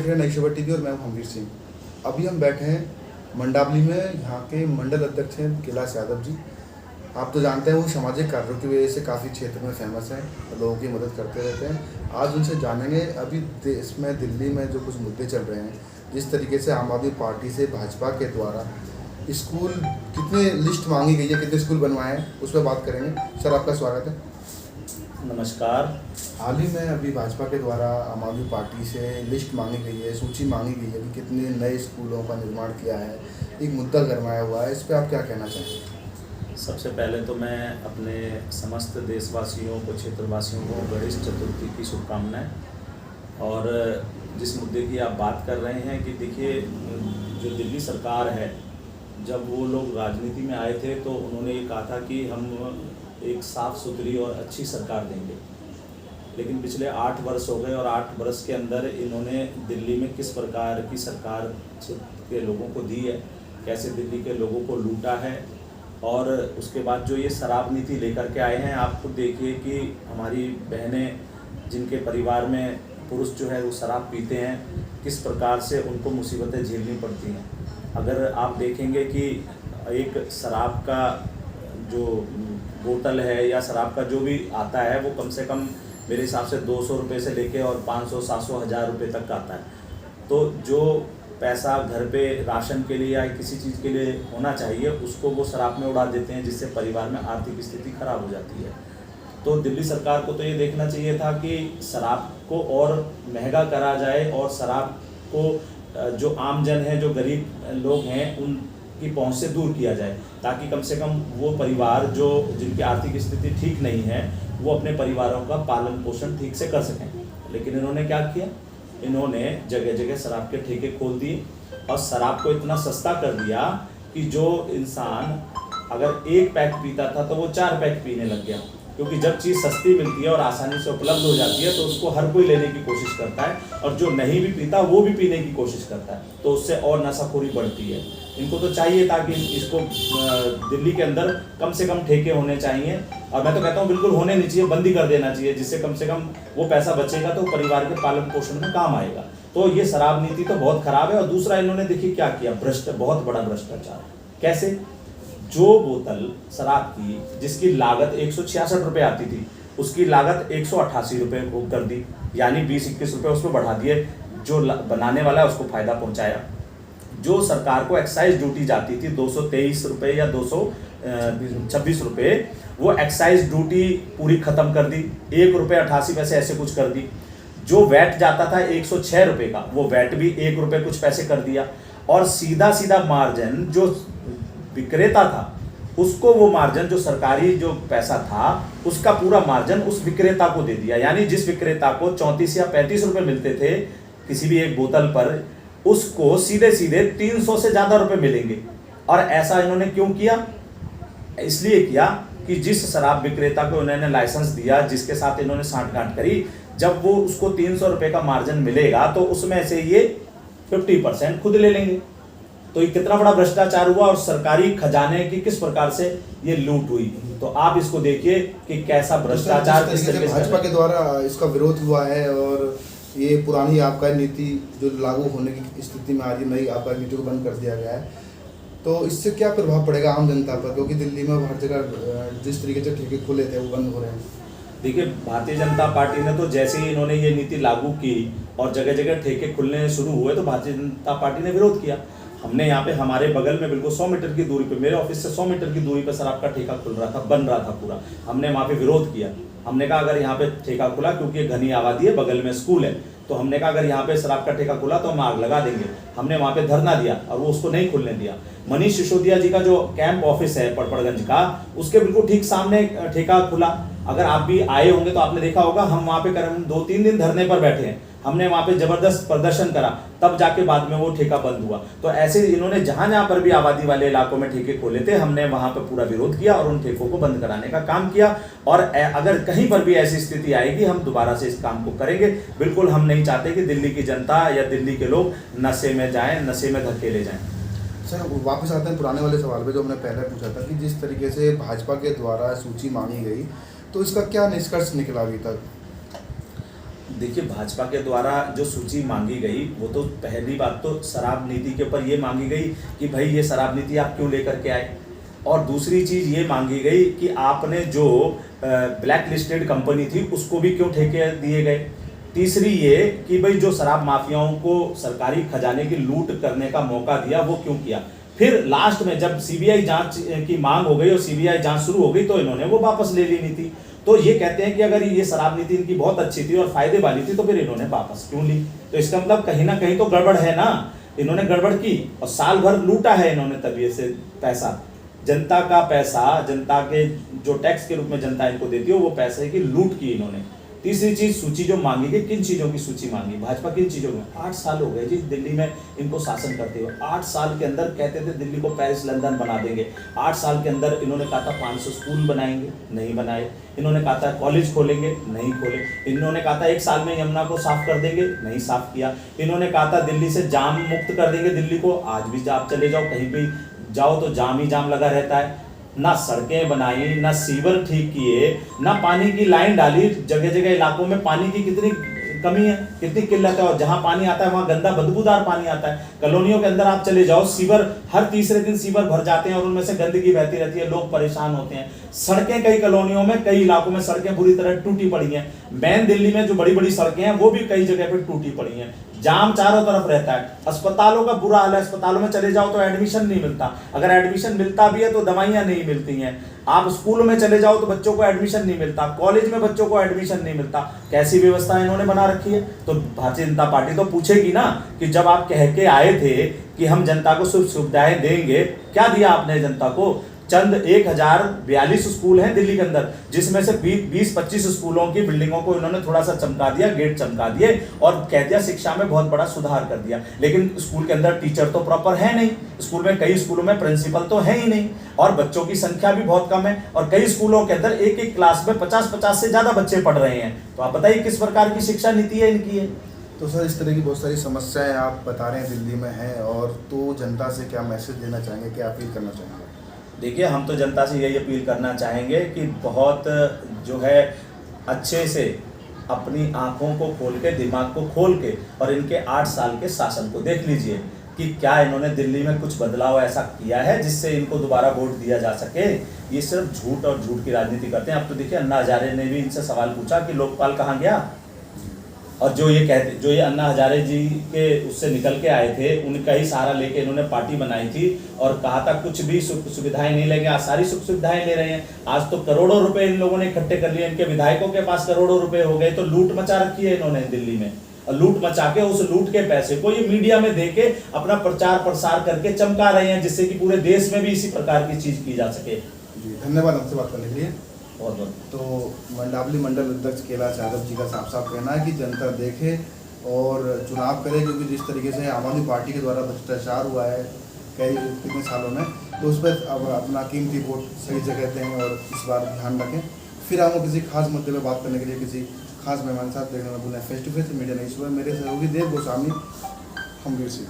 रहे हैं नई खबर टीवी और मैं हूं हमवीर सिंह। अभी हम बैठे हैं मंडावली में, यहाँ के मंडल अध्यक्ष हैं कैलाश यादव जी। आप तो जानते हैं वो सामाजिक कार्यों की वजह से काफ़ी क्षेत्र में फेमस हैं, लोगों की मदद करते रहते हैं। आज उनसे जानेंगे अभी देश में, दिल्ली में जो कुछ मुद्दे चल रहे हैं, जिस तरीके से आम आदमी पार्टी से भाजपा के द्वारा स्कूल कितने लिस्ट मांगी गई है, कितने स्कूल बनवाए हैं, उस पर बात करेंगे। सर आपका स्वागत है। नमस्कार। हाल ही में अभी भाजपा के द्वारा आम आदमी पार्टी से लिस्ट मांगी गई है, सूची मांगी गई है कि कितने नए स्कूलों का निर्माण किया है, एक मुद्दा गरमाया हुआ है। इस पर आप क्या कहना चाहेंगे? सबसे पहले तो मैं अपने समस्त देशवासियों को, क्षेत्रवासियों को गणेश चतुर्थी की शुभकामनाएं। और जिस मुद्दे की आप बात कर रहे हैं कि देखिए, जो दिल्ली सरकार है, जब वो लोग राजनीति में आए थे तो उन्होंने ये कहा था कि हम एक साफ़ सुथरी और अच्छी सरकार देंगे। लेकिन पिछले 8 वर्ष हो गए और 8 वर्ष के अंदर इन्होंने दिल्ली में किस प्रकार की सरकार के लोगों को दी है, कैसे दिल्ली के लोगों को लूटा है। और उसके बाद जो ये शराब नीति लेकर के आए हैं, आप खुद देखिए कि हमारी बहनें जिनके परिवार में पुरुष जो है वो शराब पीते हैं, किस प्रकार से उनको मुसीबतें झेलनी पड़ती हैं। अगर आप देखेंगे कि एक शराब का जो बोतल है या शराब का जो भी आता है, वो कम से कम मेरे हिसाब से 200 रुपये से लेके और 500, 700, 1000 रुपये तक का आता है। तो जो पैसा घर पे राशन के लिए या किसी चीज़ के लिए होना चाहिए, उसको वो शराब में उड़ा देते हैं, जिससे परिवार में आर्थिक स्थिति खराब हो जाती है। तो दिल्ली सरकार को तो ये देखना चाहिए था कि शराब को और महंगा करा जाए और शराब को जो आम जन है, जो गरीब लोग हैं, उनकी पहुंच से दूर किया जाए, ताकि कम से कम वो परिवार जो जिनकी आर्थिक स्थिति ठीक नहीं है, वो अपने परिवारों का पालन पोषण ठीक से कर सकें। लेकिन इन्होंने क्या किया, इन्होंने जगह जगह शराब के ठेके खोल दिए और शराब को इतना सस्ता कर दिया कि जो इंसान अगर 1 पैक पीता था तो वो 4 पैक पीने लग गया। क्योंकि जब चीज़ सस्ती मिलती है और आसानी से उपलब्ध हो जाती है तो उसको हर कोई लेने की कोशिश करता है, और जो नहीं भी पीता वो भी पीने की कोशिश करता है, तो उससे और नशाखोरी बढ़ती है। इनको तो चाहिए था कि इसको दिल्ली के अंदर कम से कम ठेके होने चाहिए, और मैं तो कहता हूँ बिल्कुल होने नहीं चाहिए, बंद ही कर देना चाहिए, जिससे कम से कम वो पैसा बचेगा तो परिवार के पालन पोषण में काम आएगा। तो ये शराब नीति तो बहुत खराब है। और दूसरा, इन्होंने देखिए क्या किया, बहुत बड़ा भ्रष्टाचार। कैसे? जो बोतल शराब की जिसकी लागत 166 रुपये आती थी, उसकी लागत 188 रुपये को कर दी, यानी 20-21 रुपये उसको बढ़ा दिए। जो बनाने वाला है उसको फायदा पहुंचाया। जो सरकार को एक्साइज ड्यूटी जाती थी 223 रुपये या 226 रुपये, वो एक्साइज ड्यूटी पूरी खत्म कर दी, 1 रुपये 88 पैसे ऐसे कुछ कर दी। जो वैट जाता था 106 रुपये का, वो वैट भी 1 रुपये कुछ पैसे कर दिया। और सीधा सीधा मार्जिन जो विक्रेता था, उसको वो मार्जिन, जो सरकारी जो पैसा था, उसका पूरा मार्जिन उस विक्रेता को दे दिया। यानी जिस विक्रेता को 34 या 35 रुपये मिलते थे किसी भी एक बोतल पर, उसको सीधे सीधे 300 से ज़्यादा रुपये मिलेंगे। और ऐसा इन्होंने क्यों किया? इसलिए किया कि जिस शराब विक्रेता को इन्होंने लाइसेंस दिया, जिसके साथ इन्होंने सांठगांठ करी, जब वो उसको 300 रुपये का मार्जिन मिलेगा तो उसमें से ये 50% खुद ले लेंगे। तो ये कितना बड़ा भ्रष्टाचार हुआ और सरकारी खजाने की किस प्रकार से ये लूट हुई। तो आप इसको देखिए कि कैसा भ्रष्टाचार किस तरीके से भाजपा के द्वारा इसका विरोध हुआ है, और ये पुरानी आबकारी नीति जो लागू होने की स्थिति में आ रही है, नई आबकारी नीति को बंद कर दिया गया है। तो इससे क्या प्रभाव पड़ेगा आम जनता पर? क्योंकि दिल्ली में हर जगह जिस तरीके से ठेके खुले थे वो बंद हो रहे हैं। देखिए, भारतीय जनता पार्टी ने तो जैसे ही इन्होंने ये नीति लागू की और जगह जगह ठेके खुलने शुरू हुए, तो भारतीय जनता पार्टी ने विरोध किया। हमने यहाँ पे हमारे बगल में बिल्कुल 100 मीटर की दूरी पे, मेरे ऑफिस से 100 मीटर की दूरी पे शराब का ठेका खुल रहा था, बन रहा था पूरा। हमने वहाँ पे विरोध किया। हमने कहा अगर यहाँ पे ठेका खुला, क्योंकि घनी आबादी है, बगल में स्कूल है, तो हमने कहा अगर यहाँ पे शराब का ठेका खुला तो हम आग लगा देंगे। हमने वहाँ पे धरना दिया और वो उसको नहीं खुलने दिया। मनीष सिसोदिया जी का जो कैंप ऑफिस है पड़पड़गंज का, उसके बिल्कुल ठीक सामने ठेका खुला। अगर आप भी आए होंगे तो आपने देखा होगा, हम वहाँ पे 2-3 दिन धरने पर बैठे हैं। हमने वहाँ पे जबरदस्त प्रदर्शन करा, तब जाके बाद में वो ठेका बंद हुआ। तो ऐसे इन्होंने जहाँ पर भी आबादी वाले इलाकों में ठेके खोले थे, हमने वहाँ पर पूरा विरोध किया और उन ठेकों को बंद कराने का काम किया। और अगर कहीं पर भी ऐसी स्थिति आएगी, हम दोबारा से इस काम को करेंगे। बिल्कुल हम नहीं चाहते कि दिल्ली की जनता या दिल्ली के लोग नशे में जाएं, नशे में धकेले जाएं। सर वापस आते हैं पुराने वाले सवाल पे जो हमने पहले पूछा था कि जिस तरीके से भाजपा के द्वारा सूची मांगी गई, तो इसका क्या निष्कर्ष निकला अभी तक? देखिए, भाजपा के द्वारा जो सूची मांगी गई वो तो पहली बात तो शराब नीति के ऊपर ये मांगी गई कि भाई ये शराब नीति आप क्यों लेकर के आए, और दूसरी चीज़ ये मांगी गई कि आपने जो ब्लैक लिस्टेड कंपनी थी उसको भी क्यों ठेके दिए गए। तीसरी ये कि भाई जो शराब माफियाओं को सरकारी खजाने की लूट करने का मौका दिया वो क्यों किया। फिर लास्ट में जब सीबीआई जांच की मांग हो गई और सीबीआई जांच शुरू हो गई तो इन्होंने वो वापस ले ली नीति। तो ये कहते हैं कि अगर ये शराब नीति इनकी बहुत अच्छी थी और फायदे वाली थी तो फिर इन्होंने वापस क्यों ली। तो इसका मतलब कहीं ना कहीं तो गड़बड़ है ना, इन्होंने गड़बड़ की और साल भर लूटा है इन्होंने तभी से पैसा, जनता का पैसा, जनता के जो टैक्स के रूप में जनता इनको देती है वो पैसे की लूट की इन्होंने। तीसरी चीज सूची जो मांगी गई, किन चीजों की सूची मांगी भाजपा, किन चीजों में 8 साल हो गए जी दिल्ली में इनको शासन करते हुए। 8 साल के अंदर कहते थे दिल्ली को पेरिस लंदन बना देंगे। 8 साल के अंदर इन्होंने कहा था 500 स्कूल बनाएंगे, नहीं बनाए। इन्होंने कहा था कॉलेज खोलेंगे, नहीं खोले। इन्होंने कहा था 1 साल में यमुना को साफ कर देंगे, नहीं साफ किया। इन्होंने कहा था दिल्ली से जाम मुक्त कर देंगे दिल्ली को, आज भी आप चले जाओ कहीं भी जाओ तो जाम ही जाम लगा रहता है। ना सड़कें बनाई, ना सीवर ठीक किए, ना पानी की लाइन डाली। जगह जगह इलाकों में पानी की कितनी कमी है, कितनी किल्लत है, और जहां पानी आता है वहां गंदा बदबूदार पानी आता है। कॉलोनियों के अंदर आप चले जाओ, सीवर हर तीसरे दिन सीवर भर जाते हैं और उनमें से गंदगी बहती रहती है, लोग परेशान होते हैं। सड़कें कई कॉलोनियों में, कई इलाकों में सड़कें बुरी तरह टूटी पड़ी हैं। मेन दिल्ली में जो बड़ी बड़ी सड़कें हैं वो भी कई जगह पर टूटी पड़ी हैं। जाम चारों तरफ रहता है। अस्पतालों का बुरा हाल है, अस्पतालों में चले जाओ तो एडमिशन नहीं मिलता, अगर एडमिशन मिलता भी है तो दवाइयां नहीं मिलती हैं। आप स्कूल में चले जाओ तो बच्चों को एडमिशन नहीं मिलता, कॉलेज में बच्चों को एडमिशन नहीं मिलता। कैसी व्यवस्था इन्होंने बना रखी है। तो भारतीय जनता पार्टी तो पूछेगी ना कि जब आप कह के आए थे कि हम जनता को सुख सुविधाएं देंगे, क्या दिया आपने जनता को। चंद 1042 स्कूल हैं दिल्ली के अंदर, जिसमें से 20-25 स्कूलों की बिल्डिंगों को इन्होंने थोड़ा सा चमका दिया, गेट चमका दिए और कह दिया शिक्षा में बहुत बड़ा सुधार कर दिया। लेकिन स्कूल के अंदर टीचर तो प्रॉपर है नहीं, स्कूल में कई स्कूलों में प्रिंसिपल तो है ही नहीं, और बच्चों की संख्या भी बहुत कम है, और कई स्कूलों के अंदर एक एक क्लास में 50-50 से ज्यादा बच्चे पढ़ रहे हैं। तो आप बताइए किस प्रकार की शिक्षा नीति है इनकी है। तो सर इस तरह की बहुत सारी समस्याएं आप बता रहे हैं दिल्ली में हैं, और तो जनता से क्या मैसेज देना चाहेंगे, क्या अपील करना चाहेंगे। देखिए, हम तो जनता से यही अपील करना चाहेंगे कि बहुत जो है अच्छे से अपनी आंखों को खोल के, दिमाग को खोल के और इनके 8 साल के शासन को देख लीजिए कि क्या इन्होंने दिल्ली में कुछ बदलाव ऐसा किया है जिससे इनको दोबारा वोट दिया जा सके। ये सिर्फ झूठ और झूठ की राजनीति करते हैं। अब तो देखिए अन्ना हजारे ने भी इनसे सवाल पूछा कि लोकपाल कहाँ गया, और जो ये अन्ना हजारे जी के उससे निकल के आए थे उनका ही सहारा लेके इन्होंने पार्टी बनाई थी और कहा था कुछ भी सुविधाएं नहीं लेंगे। आज सारी सुख सुविधाएं ले रहे हैं। आज तो करोड़ों रुपए इन लोगों ने इकट्ठे कर लिए, इनके विधायकों के पास करोड़ों रुपए हो गए। तो लूट मचा रखी है इन्होंने दिल्ली में, और लूट मचा के उस लूट के पैसे को ये मीडिया में देके अपना प्रचार प्रसार करके चमका रहे हैं, जिससे कि पूरे देश में भी इसी प्रकार की चीज की जा सके। जी धन्यवाद हमसे बात करने के लिए। बहुत बहुत। तो मंडावली मंडल अध्यक्ष कैलाश यादव जी का साफ साफ कहना है कि जनता देखे और चुनाव करे, क्योंकि जिस तरीके से आम आदमी पार्टी के द्वारा भ्रष्टाचार हुआ है कितने सालों में, तो उस पर अब अपना कीमती वोट सही जगह दें और इस बार ध्यान रखें। फिर हम किसी खास मुद्दे पर बात करने के लिए किसी खास मेहमान साथ देखने में बोले फेस टू फेस मीडिया नहीं सुबह। मेरे सहयोगी देव गोस्वामी, हम वीर सिंह।